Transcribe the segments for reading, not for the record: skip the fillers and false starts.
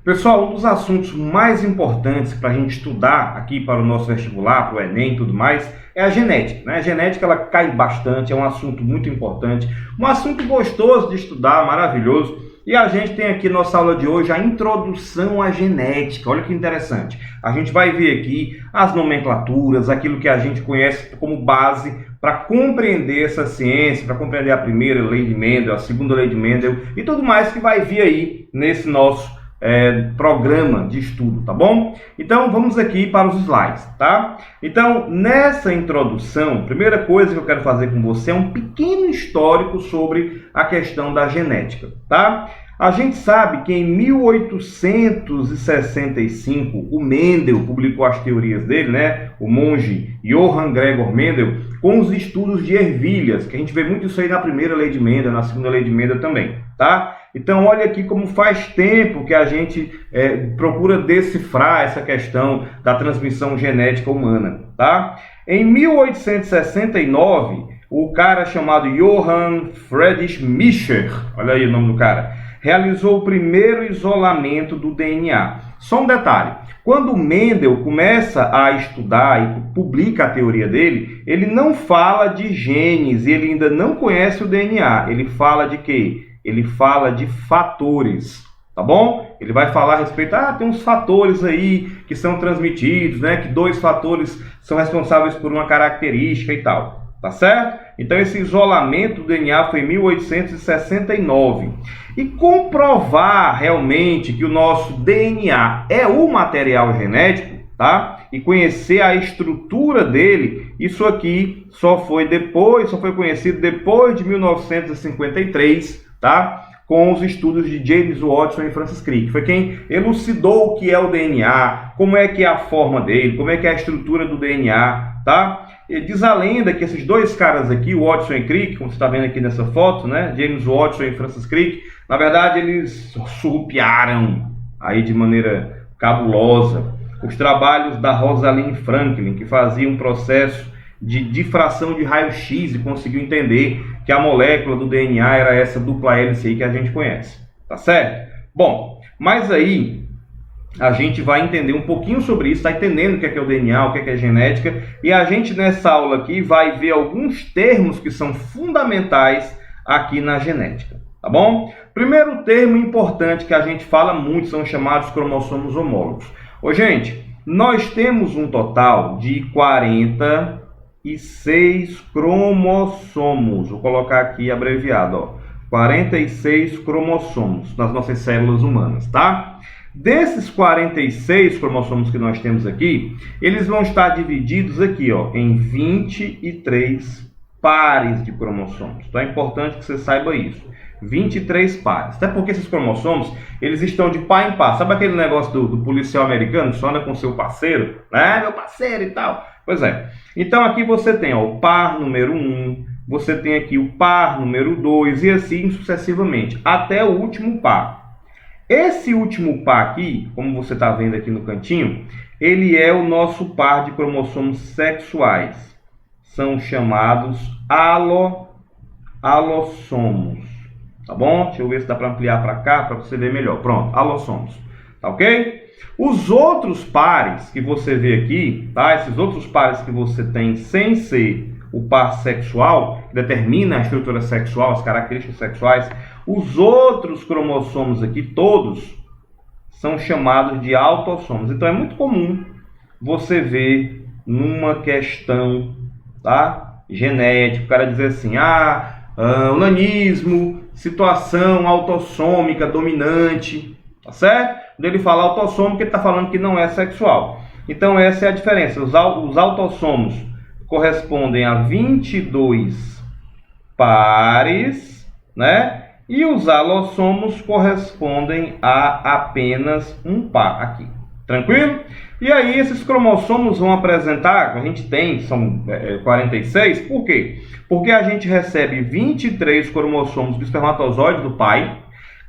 Pessoal, um dos assuntos mais importantes para a gente estudar aqui para o nosso vestibular, para o Enem e tudo mais, é a genética, né? A genética ela cai bastante, é um assunto muito importante, um assunto gostoso de estudar, maravilhoso. E a gente tem aqui nossa aula de hoje a introdução à genética. Olha que interessante. A gente vai ver aqui as nomenclaturas, aquilo que a gente conhece como base para compreender essa ciência, para compreender a primeira lei de Mendel, a segunda lei de Mendel e tudo mais que vai vir aí nesse nosso programa de estudo, tá bom? Então vamos aqui para os slides, tá? Então nessa introdução, a primeira coisa que eu quero fazer com você é um pequeno histórico sobre a questão da genética, tá? A gente sabe que em 1865 o Mendel publicou as teorias dele, né? O monge Johann Gregor Mendel, com os estudos de ervilhas, que a gente vê muito isso aí na primeira lei de Mendel, na segunda lei de Mendel também, tá? Então olha aqui como faz tempo que a gente procura decifrar essa questão da transmissão genética humana, tá? Em 1869, o cara chamado Johann Friedrich Miescher, olha aí o nome do cara, realizou o primeiro isolamento do DNA. Só um detalhe, quando Mendel começa a estudar e publica a teoria dele, ele não fala de genes, ele ainda não conhece o DNA, ele fala de quê? Ele fala de fatores, tá bom? Ele vai falar a respeito, tem uns fatores aí que são transmitidos, né? Que dois fatores são responsáveis por uma característica e tal, tá certo? Então esse isolamento do DNA foi em 1869. E comprovar realmente que o nosso DNA é o material genético, tá? E conhecer a estrutura dele, isso aqui só foi conhecido depois de 1953, tá? Com os estudos de James Watson e Francis Crick. Foi quem elucidou o que é o DNA, como é que é a forma dele, como é que é a estrutura do DNA, tá? E diz a lenda que esses dois caras aqui, Watson e Crick, como você está vendo aqui nessa foto, né? James Watson e Francis Crick, na verdade eles surrupiaram aí de maneira cabulosa os trabalhos da Rosalind Franklin, que fazia um processo de difração de raio-x e conseguiu entender que a molécula do DNA era essa dupla hélice aí que a gente conhece, tá certo? Bom, mas aí a gente vai entender um pouquinho sobre isso, tá entendendo o que é o DNA, o que é genética, e a gente nessa aula aqui vai ver alguns termos que são fundamentais aqui na genética, tá bom? Primeiro termo importante que a gente fala muito são os chamados cromossomos homólogos. Ô, gente, nós temos um total de 46 cromossomos. Vou colocar aqui abreviado, ó. 46 cromossomos nas nossas células humanas, tá? Desses 46 cromossomos que nós temos aqui, eles vão estar divididos aqui, ó, em 23 pares de cromossomos. Então é importante que você saiba isso. 23 pares. Até porque esses cromossomos, eles estão de par em par. Sabe aquele negócio do policial americano que só anda com seu parceiro? Meu parceiro e tal. Pois é. Então aqui você tem, ó, o par número 1, você tem aqui o par número 2 e assim sucessivamente, até o último par. Esse último par aqui, como você está vendo aqui no cantinho, ele é o nosso par de cromossomos sexuais. São chamados alossomos. Tá bom? Deixa eu ver se dá para ampliar para cá, para você ver melhor. Pronto, alossomos. Tá ok? Os outros pares que você vê aqui, tá? Esses outros pares que você tem sem ser o par sexual, que determina a estrutura sexual, as características sexuais, os outros cromossomos aqui, todos, são chamados de autossomos. Então é muito comum você ver numa questão, tá, genética, o cara dizer assim, onanismo, situação autossômica dominante, tá certo? Quando ele fala autossômico, ele está falando que não é sexual. Então essa é a diferença. Os autossomos correspondem a 22 pares, né? E os alossomos correspondem a apenas um par aqui. Tranquilo? E aí esses cromossomos vão apresentar, a gente tem, são 46, por quê? Porque a gente recebe 23 cromossomos do espermatozoide do pai,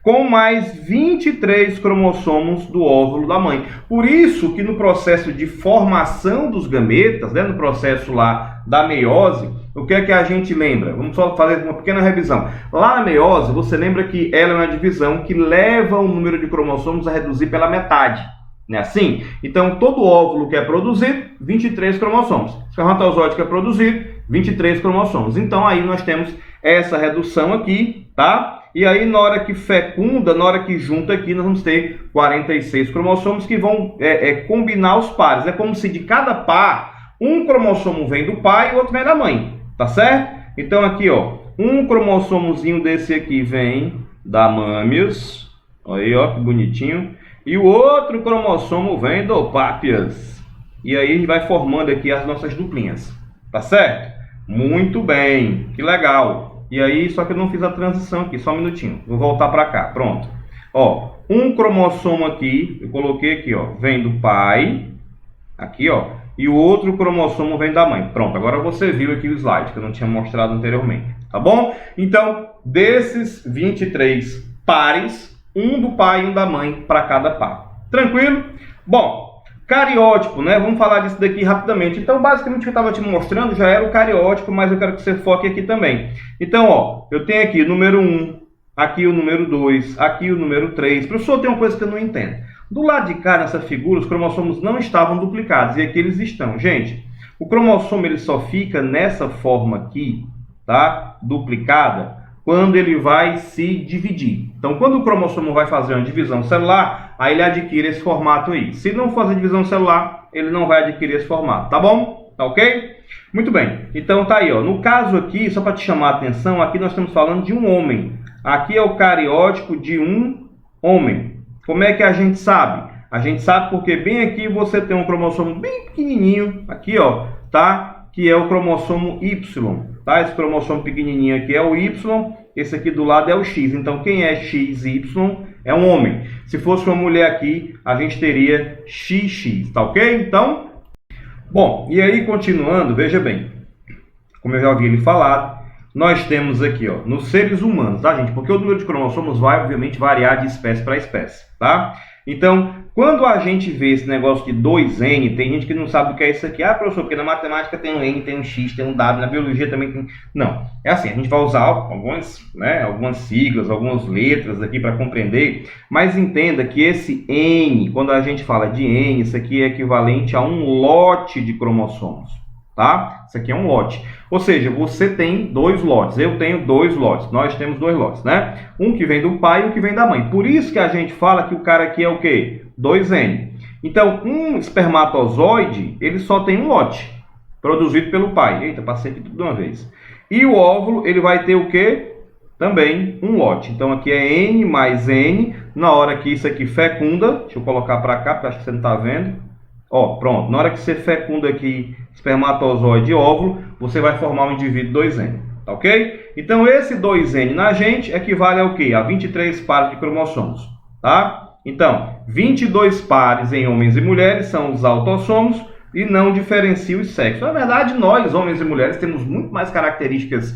com mais 23 cromossomos do óvulo da mãe. Por isso que no processo de formação dos gametas, né, no processo lá da meiose, o que é que a gente lembra? Vamos só fazer uma pequena revisão. Lá na meiose, você lembra que ela é uma divisão que leva o número de cromossomos a reduzir pela metade. Não é assim? Então, todo óvulo quer produzir 23 cromossomos. O espermatozoide quer produzir 23 cromossomos. Então, aí nós temos essa redução aqui, tá? E aí, na hora que fecunda, na hora que junta aqui, nós vamos ter 46 cromossomos que vão combinar os pares. É como se de cada par, um cromossomo vem do pai e o outro vem da mãe, tá certo? Então, aqui, ó, um cromossomozinho desse aqui vem da mâmios. Olha aí, ó, que bonitinho. E o outro cromossomo vem do pápias. E aí a gente vai formando aqui as nossas duplinhas. Tá certo? Muito bem. Que legal. E aí, só que eu não fiz a transição aqui. Só um minutinho. Vou voltar para cá. Pronto. Ó, um cromossomo aqui, eu coloquei aqui, ó, vem do pai. Aqui, ó. E o outro cromossomo vem da mãe. Pronto. Agora você viu aqui o slide que eu não tinha mostrado anteriormente. Tá bom? Então, desses 23 pares, um do pai e um da mãe para cada par. Tranquilo? Bom, cariótipo, né? Vamos falar disso daqui rapidamente. Então, basicamente, o que eu estava te mostrando já era o cariótipo, mas eu quero que você foque aqui também. Então, ó, eu tenho aqui o número 1, aqui o número 2, aqui o número 3. Professor, tem uma coisa que eu não entendo. Do lado de cá, nessa figura, os cromossomos não estavam duplicados, e aqui eles estão. Gente, o cromossomo ele só fica nessa forma aqui, tá? Duplicada, quando ele vai se dividir. Então, quando o cromossomo vai fazer uma divisão celular, aí ele adquire esse formato aí. Se não fazer divisão celular, ele não vai adquirir esse formato, tá bom? Tá ok? Muito bem. Então, tá aí, ó. No caso aqui, só para te chamar a atenção, aqui nós estamos falando de um homem. Aqui é o cariótipo de um homem. Como é que a gente sabe? A gente sabe porque bem aqui você tem um cromossomo bem pequenininho, aqui, ó, tá? Que é o cromossomo Y, tá? Esse cromossomo pequenininho aqui é o Y, esse aqui do lado é o X. Então, quem é XY é um homem. Se fosse uma mulher aqui, a gente teria XX, tá ok? Então, bom, e aí continuando, veja bem, como eu já havia lhe falado, nós temos aqui, ó, nos seres humanos, tá, gente? Porque o número de cromossomos vai, obviamente, variar de espécie para espécie, tá? Então, quando a gente vê esse negócio de 2N, tem gente que não sabe o que é isso aqui. Ah, professor, porque na matemática tem um N, tem um X, tem um W, na biologia também tem... Não, é assim, a gente vai usar algumas siglas, algumas letras aqui para compreender, mas entenda que esse N, quando a gente fala de N, isso aqui é equivalente a um lote de cromossomos, tá? Isso aqui é um lote. Ou seja, você tem 2 lotes, eu tenho 2 lotes, nós temos 2 lotes, né? Um que vem do pai e um que vem da mãe. Por isso que a gente fala que o cara aqui é o quê? 2N. Então, um espermatozoide, ele só tem um lote, produzido pelo pai. Eita, passei aqui tudo de uma vez. E o óvulo, ele vai ter o quê? Também um lote. Então, aqui é N mais N. Na hora que isso aqui fecunda, deixa eu colocar para cá, porque acho que você não está vendo. Ó, pronto. Na hora que você fecunda aqui espermatozoide e óvulo, você vai formar um indivíduo 2N. Tá ok? Então, esse 2N na gente equivale ao quê? A 23 pares de cromossomos. Tá? Então, 22 pares em homens e mulheres são os autossomos e não diferenciam os sexos. Na verdade, nós, homens e mulheres, temos muito mais características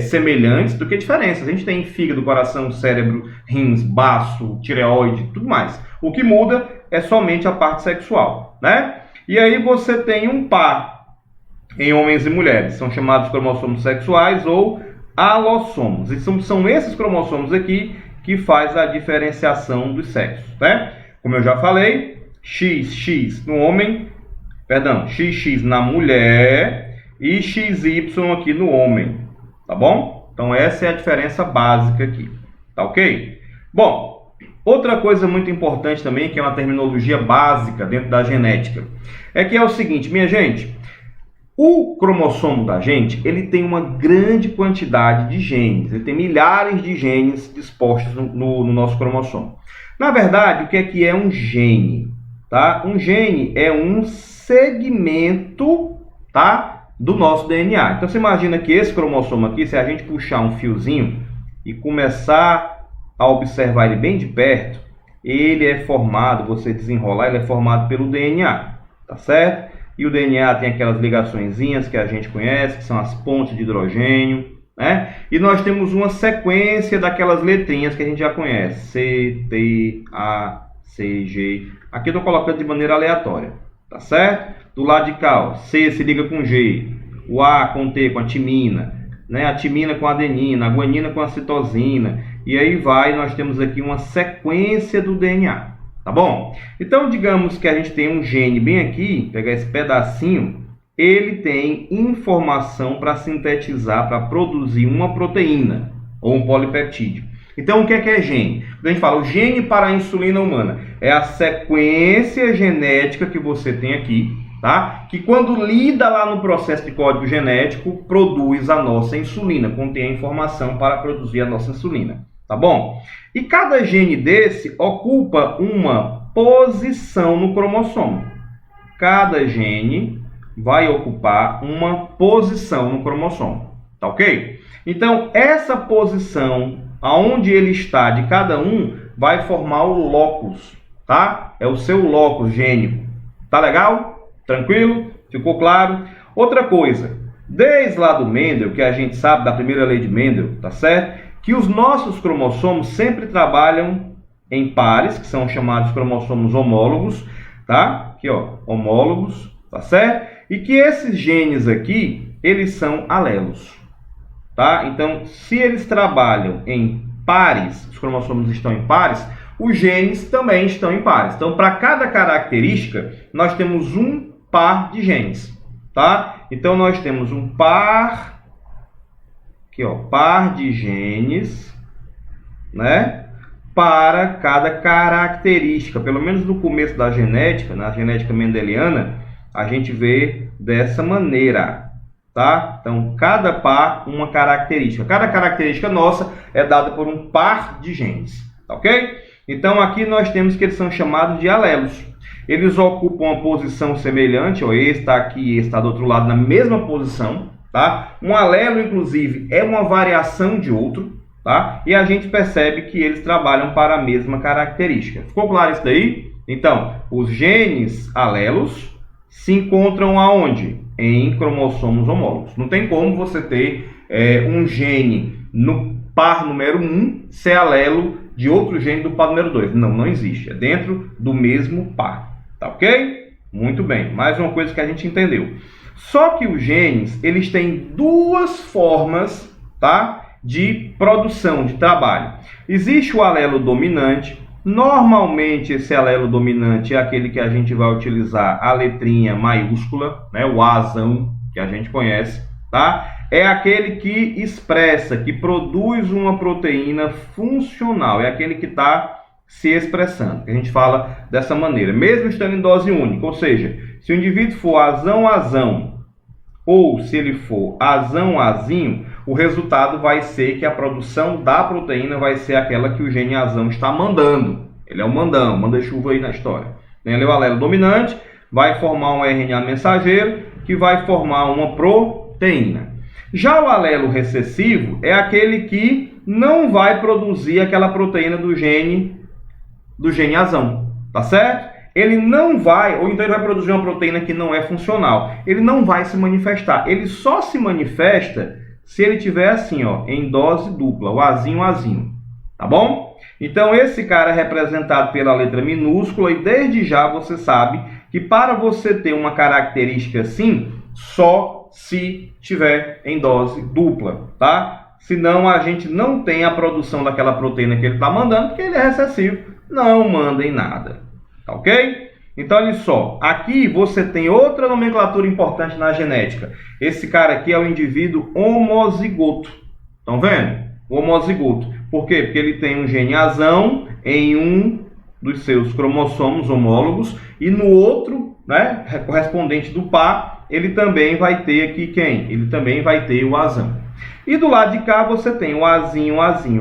semelhantes do que diferenças. A gente tem fígado, coração, cérebro, rins, baço, tireoide, tudo mais. O que muda é somente a parte sexual, né? E aí você tem um par em homens e mulheres. São chamados cromossomos sexuais ou alossomos. E são esses cromossomos aqui que faz a diferenciação dos sexos, né? Como eu já falei, XX no homem, XX na mulher e XY aqui no homem, tá bom? Então essa é a diferença básica aqui, tá ok? Bom, outra coisa muito importante também, que é uma terminologia básica dentro da genética, é que é o seguinte, minha gente, o cromossomo da gente, ele tem uma grande quantidade de genes, ele tem milhares de genes dispostos no nosso cromossomo. Na verdade, o que é um gene? Tá? Um gene é um segmento, tá, do nosso DNA. Então você imagina que esse cromossomo aqui, se a gente puxar um fiozinho e começar a observar ele bem de perto, ele é formado, você desenrolar, ele é formado pelo DNA, tá certo? E o DNA tem aquelas ligaçõezinhas que a gente conhece, que são as pontes de hidrogênio, né? E nós temos uma sequência daquelas letrinhas que a gente já conhece. C, T, A, C, G. Aqui eu estou colocando de maneira aleatória, tá certo? Do lado de cá, ó, C se liga com G, o A com T com a timina, né? A timina com a adenina, a guanina com a citosina, e aí vai, nós temos aqui uma sequência do DNA, tá bom? Então, digamos que a gente tem um gene bem aqui, pegar esse pedacinho, ele tem informação para sintetizar, para produzir uma proteína ou um polipeptídeo. Então, o que é gene? Quando a gente fala o gene para a insulina humana, é a sequência genética que você tem aqui, tá? Que quando lida lá no processo de código genético, produz a nossa insulina, contém a informação para produzir a nossa insulina, tá bom? E cada gene desse ocupa uma posição no cromossomo. Cada gene vai ocupar uma posição no cromossomo, tá ok? Então, essa posição, aonde ele está de cada um, vai formar o locus, tá? É o seu locus gênico. Tá legal? Tranquilo? Ficou claro? Outra coisa, desde lá do Mendel, que a gente sabe da primeira lei de Mendel, tá certo? Que os nossos cromossomos sempre trabalham em pares, que são chamados cromossomos homólogos, tá? Aqui, ó, homólogos, tá certo? E que esses genes aqui, eles são alelos, tá? Então, se eles trabalham em pares, os cromossomos estão em pares, os genes também estão em pares. Então, para cada característica, nós temos um par de genes, tá? Então, nós temos um par, aqui, ó, par de genes, né? Para cada característica. Pelo menos no começo da genética, na genética mendeliana, a gente vê dessa maneira, tá? Então, cada par, uma característica. Cada característica nossa é dada por um par de genes, tá ok? Então, aqui nós temos que eles são chamados de alelos. Eles ocupam uma posição semelhante, ó, esse está aqui e esse está do outro lado na mesma posição, tá? Um alelo, inclusive, é uma variação de outro, tá? E a gente percebe que eles trabalham para a mesma característica. Ficou claro isso daí? Então, os genes alelos se encontram aonde? Em cromossomos homólogos. Não tem como você ter um gene no par número 1 ser alelo de outro gene do par número 2. Não, não existe. É dentro do mesmo par. Tá ok? Muito bem. Mais uma coisa que a gente entendeu. Só que os genes, eles têm duas formas, tá, de produção, de trabalho. Existe o alelo dominante. Normalmente, esse alelo dominante é aquele que a gente vai utilizar a letrinha maiúscula, né, o Azão, que a gente conhece, tá? É aquele que expressa, que produz uma proteína funcional, é aquele que está se expressando, que a gente fala dessa maneira, mesmo estando em dose única, ou seja, se o indivíduo for azão-azão, ou se ele for azão-azinho, o resultado vai ser que a produção da proteína vai ser aquela que o gene azão está mandando. Ele é o mandão, manda chuva aí na história. Ele é o alelo dominante, vai formar um RNA mensageiro, que vai formar uma proteína. Já o alelo recessivo é aquele que não vai produzir aquela proteína do gene azão, tá certo? Ele não vai, ou então ele vai produzir uma proteína que não é funcional. Ele não vai se manifestar. Ele só se manifesta se ele tiver assim, ó, em dose dupla, o azinho, tá bom? Então esse cara é representado pela letra minúscula e desde já você sabe que para você ter uma característica assim, só se tiver em dose dupla, tá? Senão a gente não tem a produção daquela proteína que ele está mandando, porque ele é recessivo, não manda em nada, tá ok? Então, olha só, aqui você tem outra nomenclatura importante na genética. Esse cara aqui é o indivíduo homozigoto. Estão vendo? O homozigoto. Por quê? Porque ele tem um gene azão em um dos seus cromossomos homólogos e no outro, né, correspondente do par, ele também vai ter aqui quem? Ele também vai ter o azão. E do lado de cá você tem o azinho,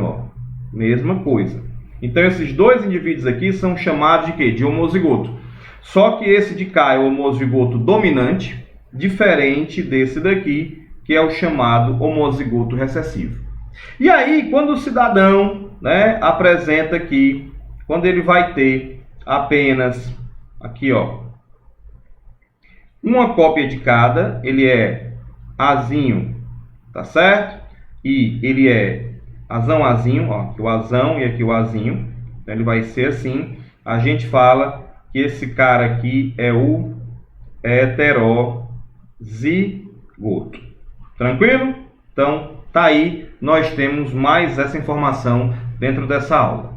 ó. Mesma coisa. Então, esses dois indivíduos aqui são chamados de quê? De homozigoto. Só que esse de cá é o homozigoto dominante, diferente desse daqui, que é o chamado homozigoto recessivo. E aí, quando o cidadão, né, apresenta aqui, quando ele vai ter apenas, aqui, ó, uma cópia de cada, ele é azinho, tá certo? E ele é azão-azinho, ó, aqui o azão e aqui o azinho, então ele vai ser assim. A gente fala que esse cara aqui é o heterozigoto, Goto. Tranquilo? Então, tá aí, nós temos mais essa informação dentro dessa aula.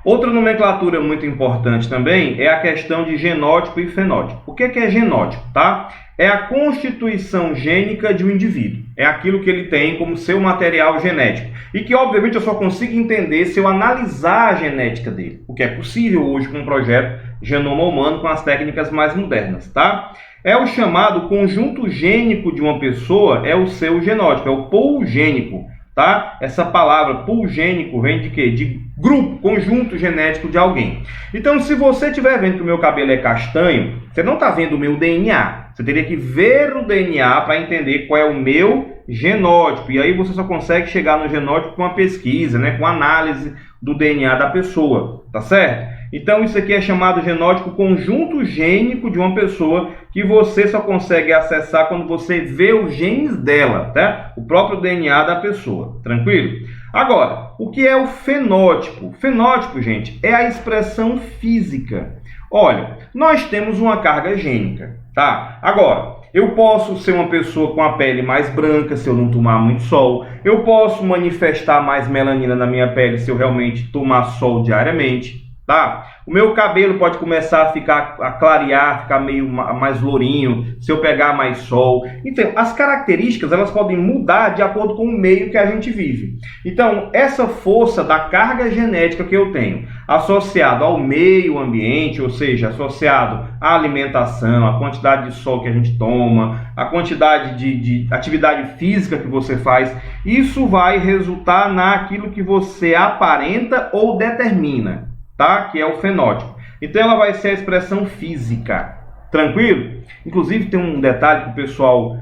Outra nomenclatura muito importante também é a questão de genótipo e fenótipo. O que é genótipo, tá? É a constituição gênica de um indivíduo. É aquilo que ele tem como seu material genético. E que, obviamente, eu só consigo entender se eu analisar a genética dele. O que é possível hoje com o projeto Genoma Humano, com as técnicas mais modernas, tá? É o chamado conjunto gênico de uma pessoa, é o seu genótipo, é o pool gênico, tá? Essa palavra pool gênico vem de quê? De grupo, conjunto genético de alguém. Então, se você estiver vendo que o meu cabelo é castanho, você não está vendo o meu DNA. Você teria que ver o DNA para entender qual é o meu genótipo. E aí você só consegue chegar no genótipo com a pesquisa, né? Com a análise do DNA da pessoa, tá certo? Então, isso aqui é chamado genótipo conjunto gênico de uma pessoa, que você só consegue acessar quando você vê os genes dela, tá? O próprio DNA da pessoa, tranquilo? Agora, o que é o fenótipo? O fenótipo, gente, é a expressão física. Olha, nós temos uma carga gênica, tá? Agora, eu posso ser uma pessoa com a pele mais branca se eu não tomar muito sol. Eu posso manifestar mais melanina na minha pele se eu realmente tomar sol diariamente. Tá? O meu cabelo pode começar a clarear, ficar meio mais lourinho, se eu pegar mais sol. Então, as características elas podem mudar de acordo com o meio que a gente vive. Então, essa força da carga genética que eu tenho, associado ao meio ambiente, ou seja, associado à alimentação, à quantidade de sol que a gente toma, à quantidade de atividade física que você faz, isso vai resultar naquilo que você aparenta ou determina. Tá? Que é o fenótipo. Então ela vai ser a expressão física. Tranquilo? Inclusive tem um detalhe que o pessoal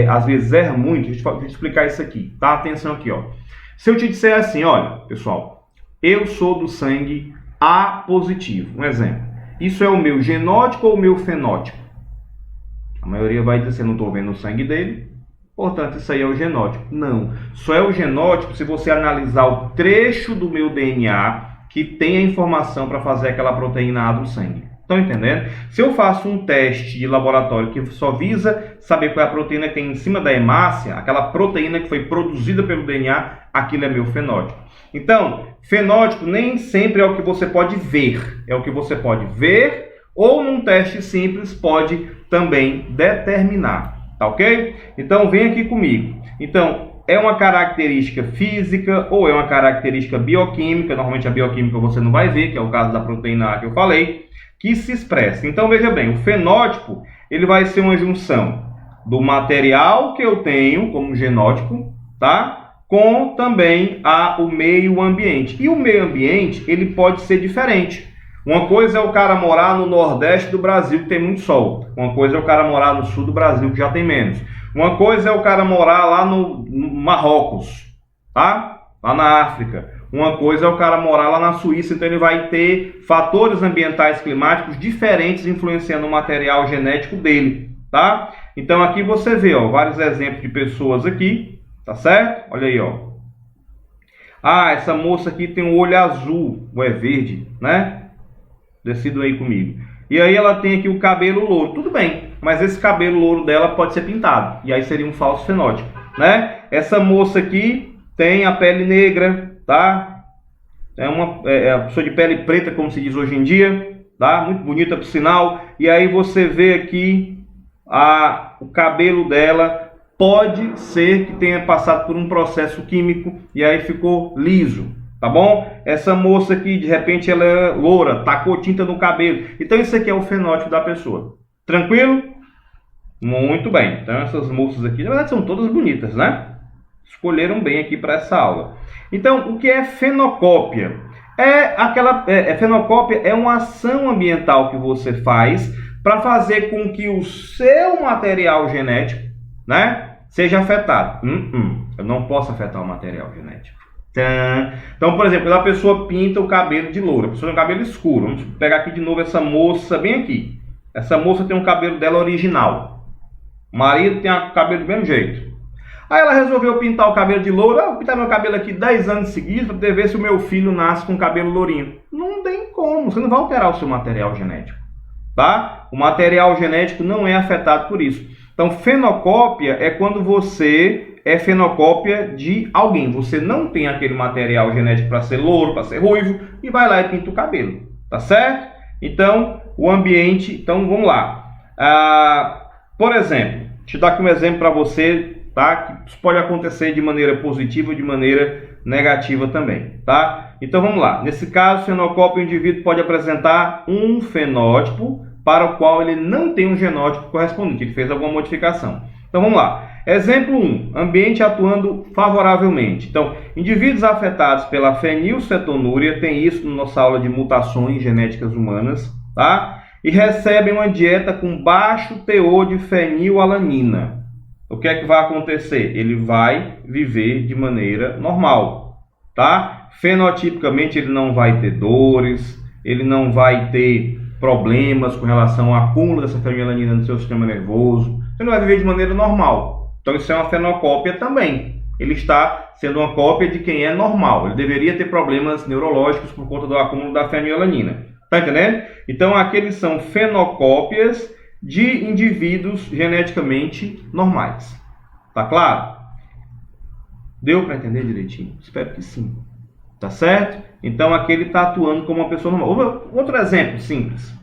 às vezes erra muito. Deixa eu explicar isso aqui. Tá? Atenção aqui, ó. Se eu te disser assim, olha, pessoal, eu sou do sangue A positivo. Um exemplo. Isso é o meu genótipo ou o meu fenótipo? A maioria vai dizer assim, não estou vendo o sangue dele. Portanto, isso aí é o genótipo. Não. Só é o genótipo se você analisar o trecho do meu DNA que tem a informação para fazer aquela proteína A do sangue. Estão entendendo? Se eu faço um teste de laboratório que só visa saber qual é a proteína que tem em cima da hemácia, aquela proteína que foi produzida pelo DNA, aquilo é meu fenótipo. Então, fenótipo nem sempre é o que você pode ver. É o que você pode ver ou num teste simples pode também determinar. Tá ok? Então, vem aqui comigo. Então, é uma característica física ou é uma característica bioquímica, normalmente a bioquímica você não vai ver, que é o caso da proteína A que eu falei, que se expressa. Então veja bem, o fenótipo ele vai ser uma junção do material que eu tenho como genótipo, tá? Com também o meio ambiente. E o meio ambiente ele pode ser diferente. Uma coisa é o cara morar no Nordeste do Brasil, que tem muito sol. Uma coisa é o cara morar no Sul do Brasil, que já tem menos. Uma coisa é o cara morar lá no Marrocos, tá? Lá na África. Uma coisa é o cara morar lá na Suíça, então ele vai ter fatores ambientais climáticos diferentes influenciando o material genético dele, tá? Então aqui você vê, ó, vários exemplos de pessoas aqui, tá certo? Olha aí, ó. Ah, essa moça aqui tem um olho azul, ou é verde, né? Decidam aí comigo. E aí ela tem aqui o cabelo louro. Tudo bem, mas esse cabelo louro dela pode ser pintado. E aí seria um falso fenótipo, né? Essa moça aqui tem a pele negra, tá? É a pessoa de pele preta, como se diz hoje em dia, tá? Muito bonita, por sinal. E aí você vê aqui o cabelo dela pode ser que tenha passado por um processo químico e aí ficou liso. Tá bom? Essa moça aqui, de repente, ela é loura, tacou tinta no cabelo. Então, isso aqui é o fenótipo da pessoa. Tranquilo? Muito bem. Então, essas moças aqui, na verdade, são todas bonitas, né? Escolheram bem aqui para essa aula. Então, o que é fenocópia? Fenocópia é uma ação ambiental que você faz para fazer com que o seu material genético, né, seja afetado. Eu não posso afetar o material genético. Então, por exemplo, a pessoa pinta o cabelo de loura, a pessoa tem um cabelo escuro. Vamos pegar aqui de novo essa moça bem aqui. Essa moça tem um cabelo dela original. O marido tem o cabelo do mesmo jeito. Aí ela resolveu pintar o cabelo de loura. Vou pintar meu cabelo aqui 10 anos seguidos para poder ver se o meu filho nasce com cabelo lourinho. Não tem como, você não vai alterar o seu material genético, tá? O material genético não é afetado por isso. Então, fenocópia é quando você é fenocópia de alguém. Você não tem aquele material genético para ser louro, para ser ruivo, e vai lá e pinta o cabelo. Tá certo? Então, o ambiente... Então, vamos lá. Por exemplo, deixa eu dar aqui um exemplo para você, tá? Que isso pode acontecer de maneira positiva ou de maneira negativa também, tá? Então, vamos lá. Nesse caso, fenocópia, o indivíduo pode apresentar um fenótipo para o qual ele não tem um genótipo correspondente. Ele fez alguma modificação. Então, vamos lá. Exemplo 1. Ambiente atuando favoravelmente. Então, indivíduos afetados pela fenilcetonúria, tem isso na nossa aula de mutações genéticas humanas, tá? E recebem uma dieta com baixo teor de fenilalanina. O que é que vai acontecer? Ele vai viver de maneira normal, tá? Fenotipicamente ele não vai ter dores, ele não vai ter problemas com relação ao acúmulo dessa fenilalanina no seu sistema nervoso. Ele vai viver de maneira normal. Então isso é uma fenocópia também. Ele está sendo uma cópia de quem é normal. Ele deveria ter problemas neurológicos por conta do acúmulo da fenilalanina. Tá entendendo? Então, aqueles são fenocópias de indivíduos geneticamente normais. Tá claro? Deu para entender direitinho? Espero que sim. Tá certo? Então, aqui ele está atuando como uma pessoa normal. Outro exemplo simples.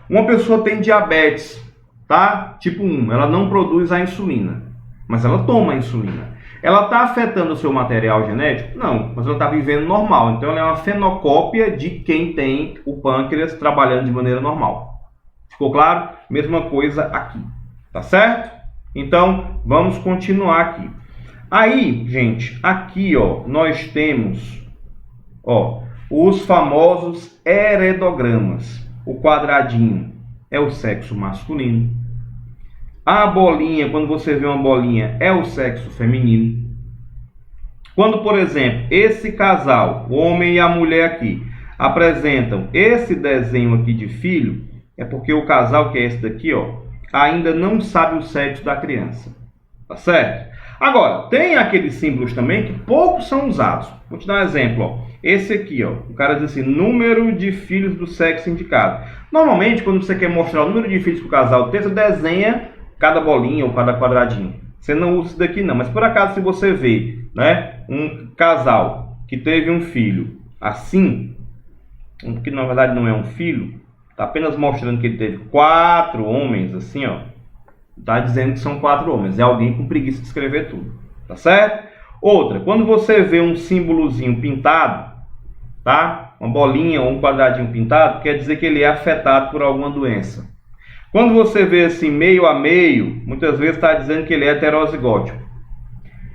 Uma pessoa tem diabetes, tá? Tipo 1. Ela não produz a insulina, mas ela toma a insulina. Ela está afetando o seu material genético? Não, mas ela está vivendo normal. Então, ela é uma fenocópia de quem tem o pâncreas trabalhando de maneira normal. Ficou claro? Mesma coisa aqui. Tá certo? Então, vamos continuar aqui. Aí, gente, aqui, ó, nós temos, ó, os famosos heredogramas. O quadradinho é o sexo masculino. A bolinha, quando você vê uma bolinha, é o sexo feminino. Quando, por exemplo, esse casal, o homem e a mulher aqui, apresentam esse desenho aqui de filho, é porque o casal, que é esse daqui, ó, ainda não sabe o sexo da criança. Tá certo? Agora, tem aqueles símbolos também que poucos são usados. Vou te dar um exemplo, ó. Esse aqui, ó, o cara diz assim, número de filhos do sexo indicado. Normalmente, quando você quer mostrar o número de filhos que o casal tem, você desenha cada bolinha ou cada quadradinho. Você não usa isso daqui não, mas por acaso se você vê, né, um casal que teve um filho assim, que na verdade não é um filho, está apenas mostrando que ele teve 4 homens, assim, ó, está dizendo que são 4 homens, é alguém com preguiça de escrever tudo, tá certo? Outra, quando você vê um símbolozinho pintado, tá, uma bolinha ou um quadradinho pintado, quer dizer que ele é afetado por alguma doença. Quando você vê assim meio a meio, muitas vezes está dizendo que ele é heterozigótico.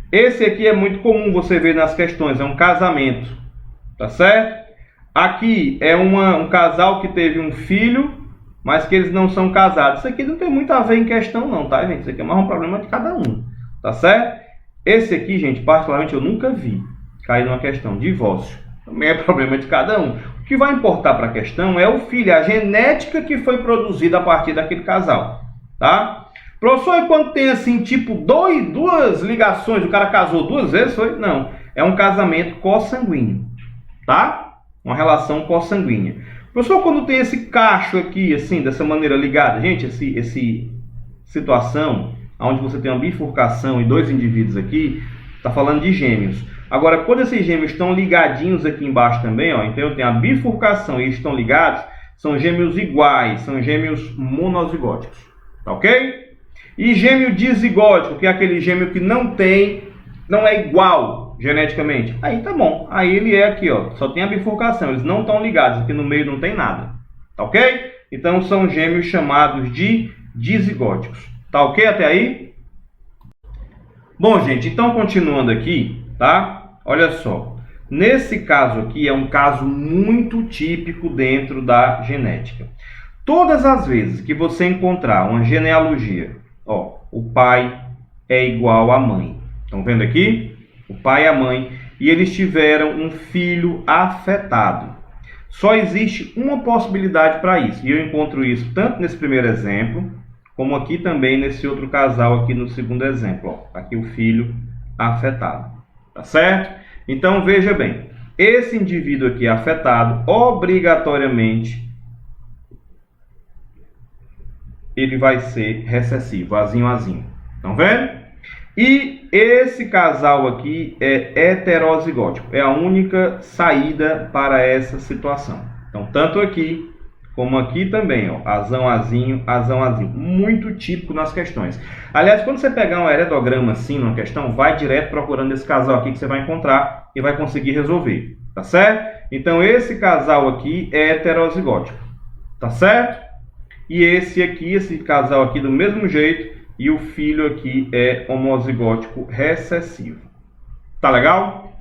Esse aqui é muito comum você ver nas questões, é um casamento, tá certo? Aqui é um casal que teve um filho, mas que eles não são casados. Isso aqui não tem muito a ver em questão não, tá, gente? Isso aqui é mais um problema de cada um, tá certo? Esse aqui, gente, particularmente eu nunca vi cair numa questão, divórcio. Também é problema de cada um. O que vai importar para a questão é o filho, a genética que foi produzida a partir daquele casal, tá? Professor, e quando tem assim, tipo, duas ligações, o cara casou 2 vezes, foi? Não, é um casamento consanguíneo, tá? Uma relação consanguínea. Professor, quando tem esse cacho aqui, assim, dessa maneira ligada, gente, esse situação onde você tem uma bifurcação e 2 indivíduos aqui, está falando de gêmeos. Agora, quando esses gêmeos estão ligadinhos aqui embaixo também, ó, então eu tenho a bifurcação e eles estão ligados, são gêmeos iguais, são gêmeos monozigóticos, tá ok? E gêmeo dizigótico, que é aquele gêmeo que não é igual geneticamente, aí tá bom, aí ele é aqui, ó, só tem a bifurcação, eles não estão ligados, aqui no meio não tem nada, tá ok? Então são gêmeos chamados de dizigóticos, tá ok até aí? Bom, gente, então continuando aqui, tá? Olha só, nesse caso aqui é um caso muito típico dentro da genética. Todas as vezes que você encontrar uma genealogia, ó, o pai é igual à mãe. Estão vendo aqui? O pai e a mãe, e eles tiveram um filho afetado. Só existe uma possibilidade para isso, e eu encontro isso tanto nesse primeiro exemplo, como aqui também nesse outro casal aqui no segundo exemplo. Ó, aqui o filho afetado. Tá certo? Então, veja bem. Esse indivíduo aqui afetado, obrigatoriamente, ele vai ser recessivo, azinho, azinho. Estão vendo? E esse casal aqui é heterozigótico. É a única saída para essa situação. Então, tanto aqui como aqui também, ó, azão, azinho, azão, azinho. Muito típico nas questões. Aliás, quando você pegar um heredograma assim numa questão, vai direto procurando esse casal aqui que você vai encontrar e vai conseguir resolver. Tá certo? Então, esse casal aqui é heterozigótico. Tá certo? E esse aqui, esse casal aqui do mesmo jeito, e o filho aqui é homozigótico recessivo. Tá legal?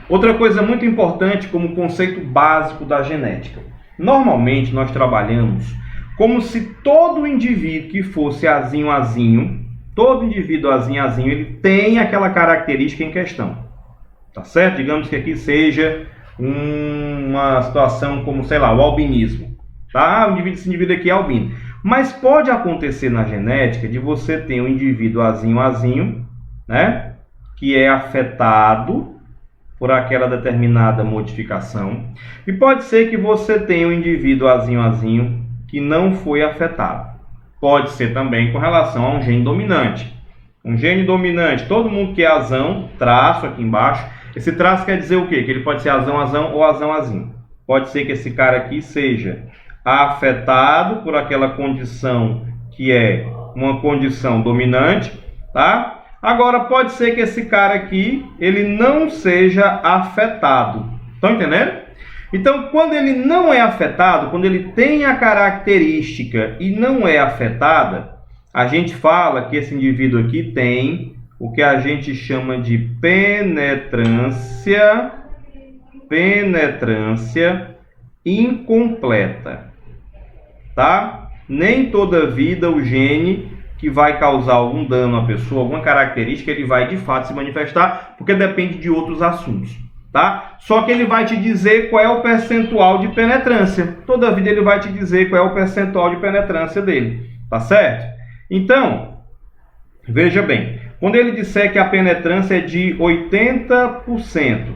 Outra coisa muito importante como conceito básico da genética. Normalmente nós trabalhamos como se todo indivíduo que fosse azinho, azinho, todo indivíduo azinho, azinho, ele tem aquela característica em questão. Tá certo? Digamos que aqui seja uma situação como, sei lá, o albinismo. Tá? Esse indivíduo aqui é albino. Mas pode acontecer na genética de você ter um indivíduo azinho, azinho, né? Que é afetado por aquela determinada modificação. E pode ser que você tenha um indivíduo azinho, azinho que não foi afetado. Pode ser também com relação a um gene dominante. Um gene dominante, todo mundo que é azão, traço aqui embaixo. Esse traço quer dizer o quê? Que ele pode ser azão, azão ou azão, azinho. Pode ser que esse cara aqui seja afetado por aquela condição que é uma condição dominante, tá? Agora pode ser que esse cara aqui, ele não seja afetado. Estão entendendo? Então, quando ele não é afetado, quando ele tem a característica e não é afetada, a gente fala que esse indivíduo aqui tem o que a gente chama de penetrância incompleta. Tá? Nem toda vida o gene que vai causar algum dano à pessoa, alguma característica, ele vai de fato se manifestar, porque depende de outros assuntos. Tá? Só que ele vai te dizer qual é o percentual de penetrância. Toda vida ele vai te dizer qual é o percentual de penetrância dele. Tá certo? Então, veja bem, quando ele disser que a penetrância é de 80%,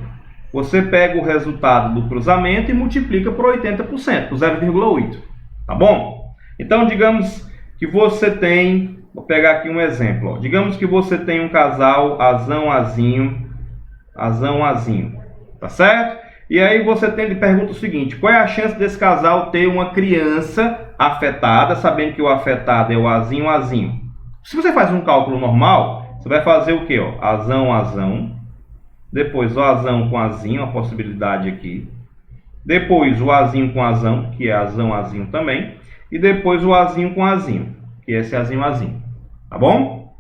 você pega o resultado do cruzamento e multiplica por 80%, por 0,8. Tá bom? Então, digamos que você tem, vou pegar aqui um exemplo, ó. Digamos que você tem um casal azão, azinho, azão, azinho, tá certo? E aí você ele pergunta o seguinte, qual é a chance desse casal ter uma criança afetada, sabendo que o afetado é o azinho, azinho? Se você faz um cálculo normal, você vai fazer o quê? Ó? Azão, azão, depois o azão com azinho, a possibilidade aqui. Depois o azinho com azão, que é azão, azinho também. E depois o azinho com azinho, que é esse azinho, azinho. Tá bom?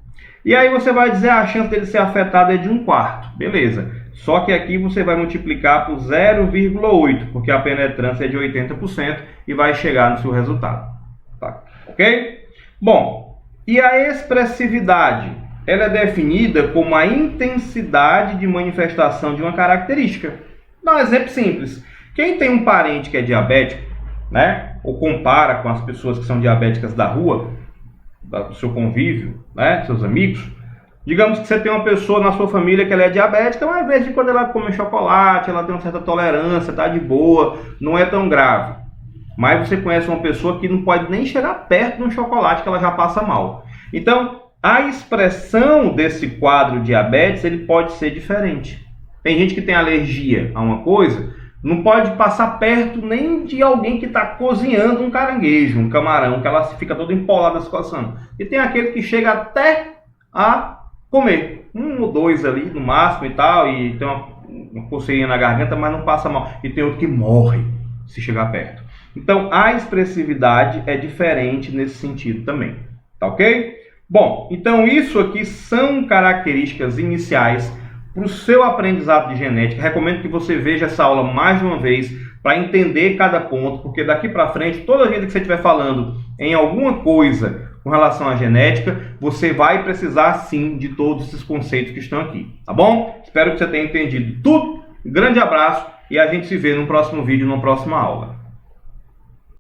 E aí você vai dizer a chance dele ser afetado é de 1/4. Beleza. Só que aqui você vai multiplicar por 0,8, porque a penetrância é de 80% e vai chegar no seu resultado. Tá? Ok? Bom, e a expressividade? Ela é definida como a intensidade de manifestação de uma característica. Dá um exemplo simples. Quem tem um parente que é diabético, né, ou compara com as pessoas que são diabéticas da rua, do seu convívio, né, seus amigos, digamos que você tem uma pessoa na sua família que ela é diabética, mas às vezes quando ela come chocolate, ela tem uma certa tolerância, tá de boa, não é tão grave. Mas você conhece uma pessoa que não pode nem chegar perto de um chocolate que ela já passa mal. Então, a expressão desse quadro diabetes, ele pode ser diferente. Tem gente que tem alergia a uma coisa, não pode passar perto nem de alguém que está cozinhando um caranguejo, um camarão, que ela fica toda empolada se coçando. E tem aquele que chega até a comer, 1 ou 2 ali no máximo e tal, e tem uma coceirinha na garganta, mas não passa mal. E tem outro que morre se chegar perto. Então, a expressividade é diferente nesse sentido também. Tá ok? Bom, então isso aqui são características iniciais para o seu aprendizado de genética. Recomendo que você veja essa aula mais de uma vez para entender cada ponto, porque daqui para frente, toda vez que você estiver falando em alguma coisa com relação à genética, você vai precisar sim de todos esses conceitos que estão aqui, tá bom? Espero que você tenha entendido tudo. Um grande abraço e a gente se vê no próximo vídeo, na próxima aula.